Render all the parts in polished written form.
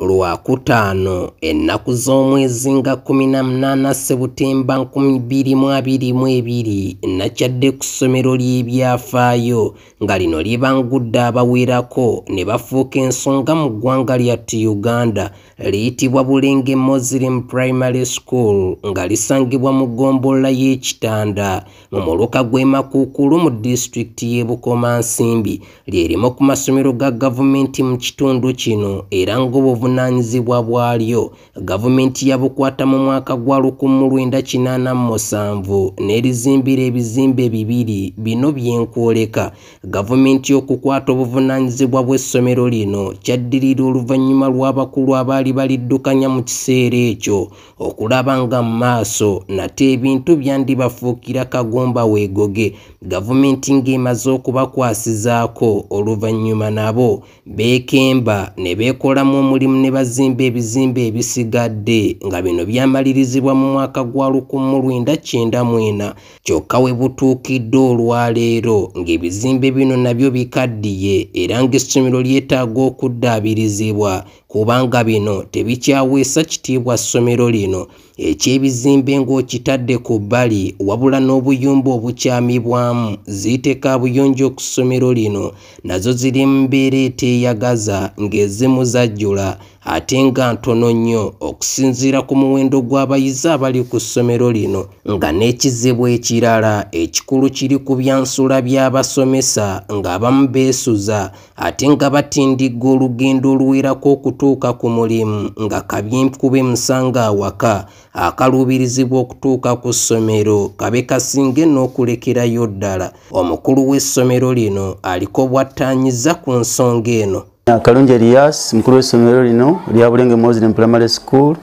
Lwakutaano ennaku z'omwezi nga 18 Sebutemba 2022 nakyadde ku ssomero ly'ebyafaayo nga lino libangudde abawerako ne bafuuka ensonga mu ggwanga lyattu Uganda liyitibwa Bulenge Muslim Primary School nga lisangibwa mu ggombolola y'Ekitanda mu muluka gw'e Makuukulu mu disitulikiti y'e Bukomansimbi lyerimu ku masomero ga gavumenti mu kitundu kino era ng'obuvunaanyizibwa bwalyo gavumenti yabukwata mu mwaka gwa 1987 n'erizimbira ebizimbe bibiri bino byenkwoleka. Gavumenti okukwata obuvunaanyizibwa bw'essomero lino kyaddirira oluvannyuma lw'abakulu abaali baliddukanya mu kiseera ekyo okulaba nga mu maaso nate ebintu byandibafuukira kagomba weegoge, gavumenti ng'emaze okubakwasizaako oluvannyuma nabo beekemba ne beekolamu omulimu ne bazimba ebizimbe ebisigadde nga bino byamalirizibwa mu mwaka gwa 1994 kyokka we butuukidde olwaleero ng'ebizimbe bino nabyo bikaddiye era ng'essomero lyetaaga okuddaabirizibwa kubanga bino tebikyaweesa kitiibwa ssomero lino eky'ebizimbe ng'okitadde ku bbali wabula n'obuyumba obukyamibwamu ziiteeka buyonjo ku ssomero lino nazo ziri mu mbeera eteeyagaza ng'ezimu zajjula ate nga ntono nnyo okusinziira ku muwendo gw'abayizi abali ku ssomero lino nga n'ekizibu ekirala ekikulu kiri ku byansula by'abasomesa ng'abamu beesuza ate nga batindigga olugendo oluwerako okutuuka ku mulimu nga kabyenkube musanga awaka akaluubirizibwa okutuuka ku ssomero kabe kasinge n'okulekerayo ddala. Omukulu w'essomero lino aliko bw'attaanyiza ku nsonga eno. Kalungi Elias mukulu w'essomero lino lya Bulenge Muslim Primary School.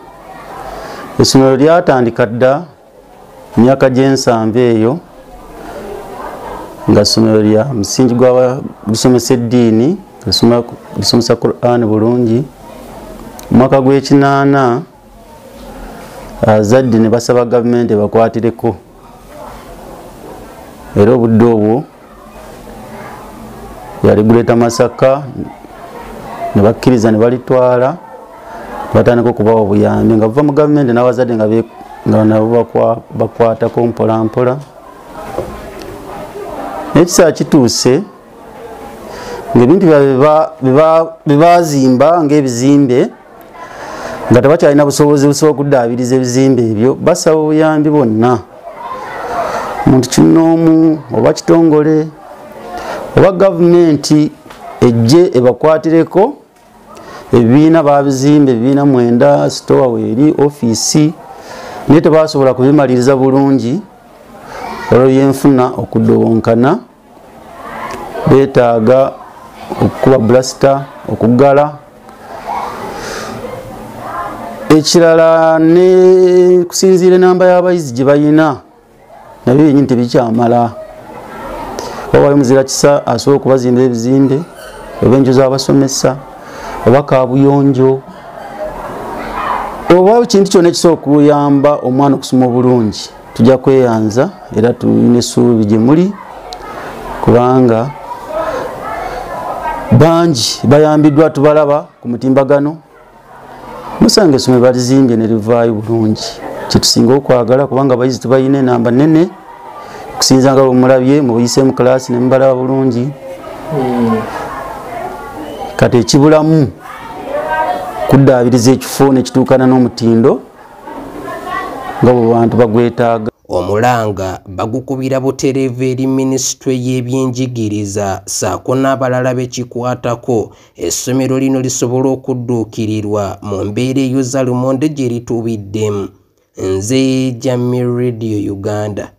Essomero lyatandika dda myaka gy'ensanvu eyo nga ssomero lya musingi gusomesa eddiini lisomesa Quran bulungi. Mwaka gw'ekinaana azadde ne basaba gavumenti bakwatireko era obudde obwo yaliguleta Masaka ne bakkiriza ne balitwala batandika okubawa obuyambi nga buva mu gavumenti n'abazadde nga nabo bakwatako mpolampola. Ekiseera kituuse ng'ebintu bebazimba ng'ebizimbe nga tebakyalina busobozi busobola okuddaabiriza ebizimbe ebyo, basaba obuyambi bonna, omuntu kinoomu oba kitongole oba gavumenti ejje ebakwatireko ebibiina babizimba ebibiina 9 sitowa weeri ofiisi naye tebasobola kubimaliriza bulungi olw'ebyenfuna okuddowonkana. Beetaaga okukuba bulasita okuggala ekirala ne kusinziira enamba y'abayizi gye bayina nabyo byennyini tebikyamala. Wabayo muzira kisa asobola okubazimba ebizimbe oba enju z'abasomesa oba kaabuyonjo oba ekintu kyonna ekisobola okuyamba omwana okusoma obulungi. Tujja kweyanza era tulina essuubi gye muli kubanga bangi bayambiddwa tubalaba ku mutimbagano. Musanga essomero balizimbye ne livaayo bulungi, kyetusinga okwagala kubanga abayizi tubayina enamba nnene okusinza nga bwemulabye mubuyise mu kalaasi ne mubalaba bulungi. Kati ekibulamu kuddaabiriza ekifo nekituukana n'omutindo nga bwe bantu bagwetaaga. Omulanga bagukubira butereevu eri minisitule y'ebyenjigiriza saako n'abalala bekikwatako essomero lino lisobola okudduukirirwa mu mbeera eyo za lumonde gye lituubiddemu. Nze Jamii Radio Uganda.